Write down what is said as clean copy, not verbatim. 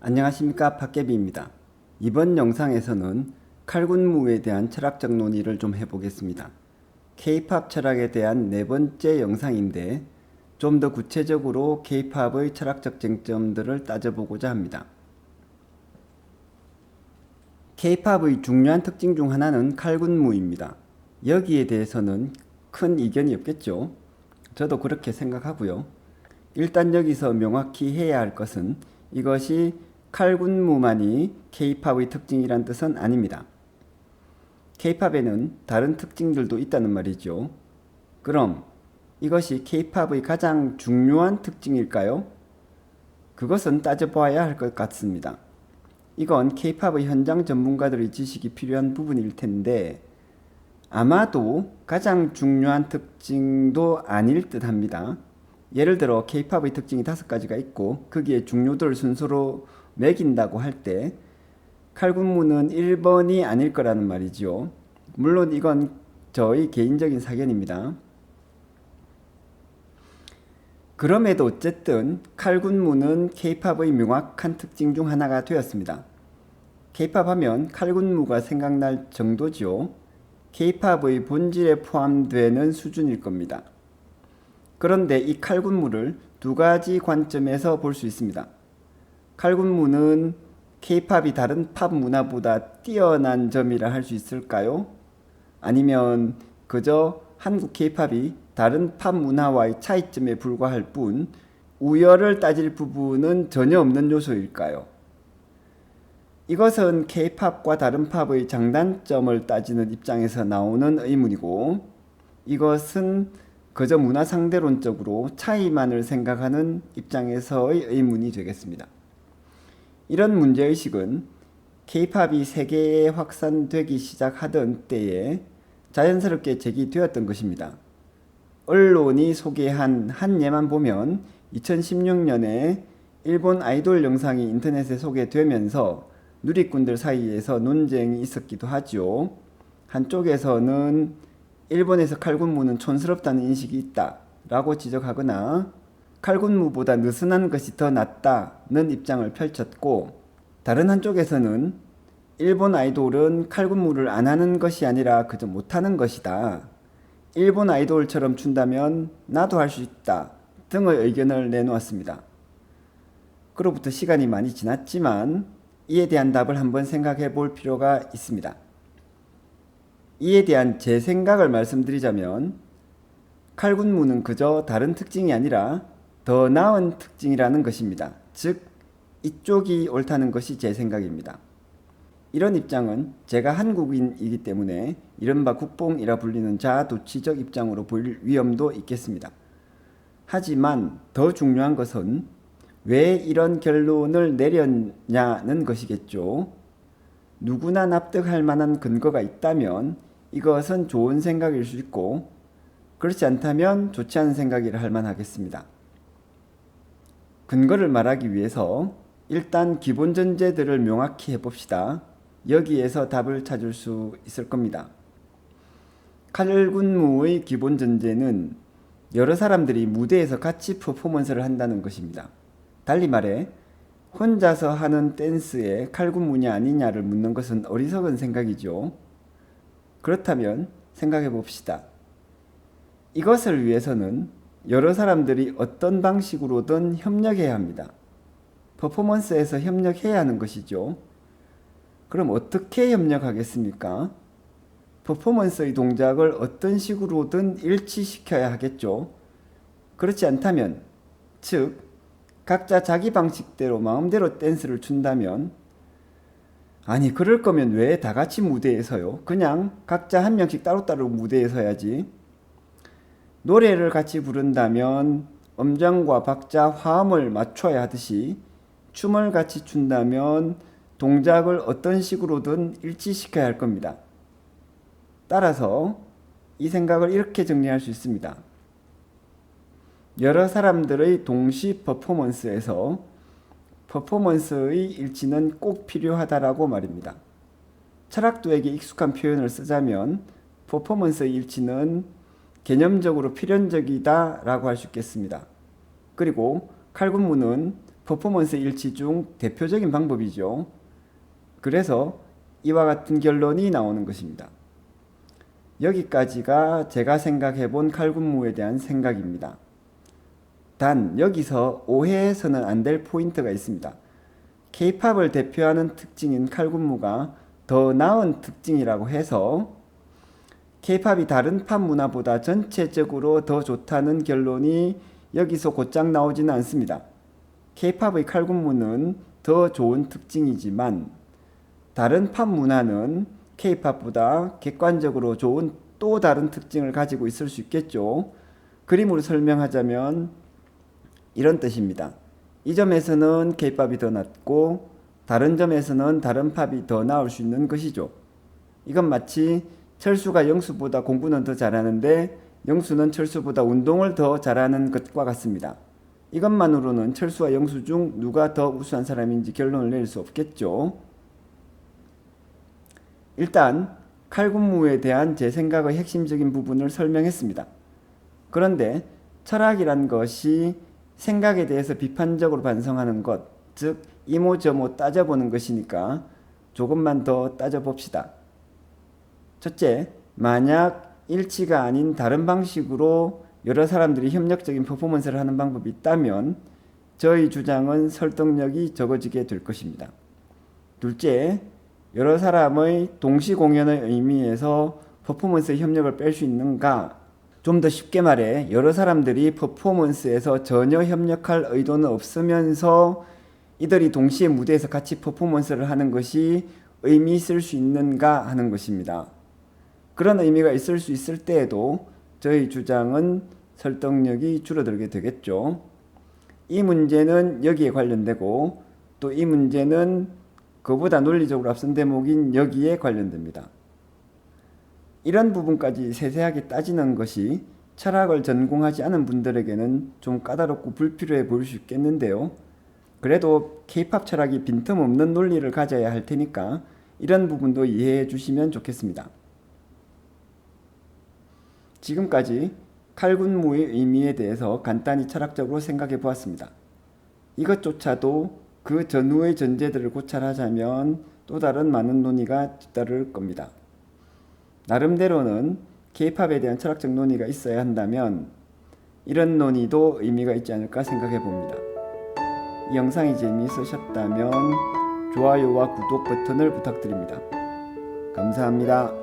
안녕하십니까, 박개비입니다. 이번 영상에서는 칼군무에 대한 철학적 논의를 좀 해보겠습니다. K-팝 철학에 대한 네 번째 영상인데 좀 더 구체적으로 K-팝의 철학적 쟁점들을 따져보고자 합니다. K-팝의 중요한 특징 중 하나는 칼군무입니다. 여기에 대해서는 큰 이견이 없겠죠. 저도 그렇게 생각하고요. 일단 여기서 명확히 해야 할 것은 이것이 칼군무만이 K-팝의 특징이란 뜻은 아닙니다. K-팝에는 다른 특징들도 있다는 말이죠. 그럼 이것이 K-팝의 가장 중요한 특징일까요? 그것은 따져봐야 할 것 같습니다. 이건 K-팝의 현장 전문가들의 지식이 필요한 부분일 텐데 아마도 가장 중요한 특징도 아닐 듯 합니다. 예를 들어 K-팝의 특징이 5가지가 있고 거기에 중요도를 순서로 매긴다고 할 때 칼군무는 1번이 아닐 거라는 말이죠. 물론 이건 저의 개인적인 사견입니다. 그럼에도 어쨌든 칼군무는 K-팝의 명확한 특징 중 하나가 되었습니다. K-팝 하면 칼군무가 생각날 정도죠. K-팝의 본질에 포함되는 수준일 겁니다. 그런데 이 칼군무를 두 가지 관점에서 볼 수 있습니다. 칼군무는 K-팝이 다른 팝 문화보다 뛰어난 점이라 할 수 있을까요? 아니면 그저 한국 K-팝이 다른 팝 문화와의 차이점에 불과할 뿐 우열을 따질 부분은 전혀 없는 요소일까요? 이것은 K-팝과 다른 팝의 장단점을 따지는 입장에서 나오는 의문이고 이것은 그저 문화 상대론적으로 차이만을 생각하는 입장에서의 의문이 되겠습니다. 이런 문제의식은 K-팝이 세계에 확산되기 시작하던 때에 자연스럽게 제기되었던 것입니다. 언론이 소개한 한 예만 보면 2016년에 일본 아이돌 영상이 인터넷에 소개되면서 누리꾼들 사이에서 논쟁이 있었기도 하죠. 한쪽에서는 일본에서 칼군무는 촌스럽다는 인식이 있다 라고 지적하거나 칼군무보다 느슨한 것이 더 낫다는 입장을 펼쳤고 다른 한쪽에서는 일본 아이돌은 칼군무를 안 하는 것이 아니라 그저 못하는 것이다. 일본 아이돌처럼 춘다면 나도 할 수 있다 등의 의견을 내놓았습니다. 그로부터 시간이 많이 지났지만 이에 대한 답을 한번 생각해 볼 필요가 있습니다. 이에 대한 제 생각을 말씀드리자면 칼군무는 그저 다른 특징이 아니라 더 나은 특징이라는 것입니다. 즉 이쪽이 옳다는 것이 제 생각입니다. 이런 입장은 제가 한국인이기 때문에 이른바 국뽕이라 불리는 자아도취적 입장으로 보일 위험도 있겠습니다. 하지만 더 중요한 것은 왜 이런 결론을 내렸냐는 것이겠죠. 누구나 납득할 만한 근거가 있다면 이것은 좋은 생각일 수 있고 그렇지 않다면 좋지 않은 생각이라 할 만하겠습니다. 근거를 말하기 위해서 일단 기본 전제들을 명확히 해봅시다. 여기에서 답을 찾을 수 있을 겁니다. 칼군무의 기본 전제는 여러 사람들이 무대에서 같이 퍼포먼스를 한다는 것입니다. 달리 말해 혼자서 하는 댄스에 칼군무냐 아니냐를 묻는 것은 어리석은 생각이죠. 그렇다면 생각해 봅시다. 이것을 위해서는 여러 사람들이 어떤 방식으로든 협력해야 합니다. 퍼포먼스에서 협력해야 하는 것이죠. 그럼 어떻게 협력하겠습니까? 퍼포먼스의 동작을 어떤 식으로든 일치시켜야 하겠죠. 그렇지 않다면, 즉 각자 자기 방식대로 마음대로 댄스를 춘다면 아니 그럴 거면 왜 다 같이 무대에 서요? 그냥 각자 한 명씩 따로따로 무대에 서야지. 노래를 같이 부른다면 음정과 박자, 화음을 맞춰야 하듯이 춤을 같이 춘다면 동작을 어떤 식으로든 일치시켜야 할 겁니다. 따라서 이 생각을 이렇게 정리할 수 있습니다. 여러 사람들의 동시 퍼포먼스에서 퍼포먼스의 일치는 꼭 필요하다라고 말입니다. 철학도에게 익숙한 표현을 쓰자면 퍼포먼스의 일치는 개념적으로 필연적이다 라고 할 수 있겠습니다. 그리고 칼군무는 퍼포먼스 일치 중 대표적인 방법이죠. 그래서 이와 같은 결론이 나오는 것입니다. 여기까지가 제가 생각해 본 칼군무에 대한 생각입니다. 단 여기서 오해해서는 안 될 포인트가 있습니다. K-팝을 대표하는 특징인 칼군무가 더 나은 특징이라고 해서 K-팝이 다른 팝 문화보다 전체적으로 더 좋다는 결론이 여기서 곧장 나오지는 않습니다. K-팝의 칼군무는 더 좋은 특징이지만 다른 팝 문화는 K-팝보다 객관적으로 좋은 또 다른 특징을 가지고 있을 수 있겠죠. 그림으로 설명하자면 이런 뜻입니다. 이 점에서는 K-팝이 더 낫고 다른 점에서는 다른 팝이 더 나을 수 있는 것이죠. 이건 마치 철수가 영수보다 공부는 더 잘하는데 영수는 철수보다 운동을 더 잘하는 것과 같습니다. 이것만으로는 철수와 영수 중 누가 더 우수한 사람인지 결론을 내릴 수 없겠죠. 일단 칼군무에 대한 제 생각의 핵심적인 부분을 설명했습니다. 그런데 철학이란 것이 생각에 대해서 비판적으로 반성하는 것, 즉 이모저모 따져보는 것이니까 조금만 더 따져봅시다. 첫째, 만약 일치가 아닌 다른 방식으로 여러 사람들이 협력적인 퍼포먼스를 하는 방법이 있다면 저희 주장은 설득력이 적어지게 될 것입니다. 둘째, 여러 사람의 동시 공연의 의미에서 퍼포먼스의 협력을 뺄 수 있는가? 좀 더 쉽게 말해 여러 사람들이 퍼포먼스에서 전혀 협력할 의도는 없으면서 이들이 동시에 무대에서 같이 퍼포먼스를 하는 것이 의미 있을 수 있는가 하는 것입니다. 그런 의미가 있을 수 있을 때에도 저희 주장은 설득력이 줄어들게 되겠죠. 이 문제는 여기에 관련되고 또 이 문제는 그보다 논리적으로 앞선 대목인 여기에 관련됩니다. 이런 부분까지 세세하게 따지는 것이 철학을 전공하지 않은 분들에게는 좀 까다롭고 불필요해 보일 수 있겠는데요. 그래도 K-팝 철학이 빈틈없는 논리를 가져야 할 테니까 이런 부분도 이해해 주시면 좋겠습니다. 지금까지 칼군무의 의미에 대해서 간단히 철학적으로 생각해 보았습니다. 이것조차도 그 전후의 전제들을 고찰하자면 또 다른 많은 논의가 뒤따를 겁니다. 나름대로는 K-팝에 대한 철학적 논의가 있어야 한다면 이런 논의도 의미가 있지 않을까 생각해 봅니다. 이 영상이 재미있으셨다면 좋아요와 구독 버튼을 부탁드립니다. 감사합니다.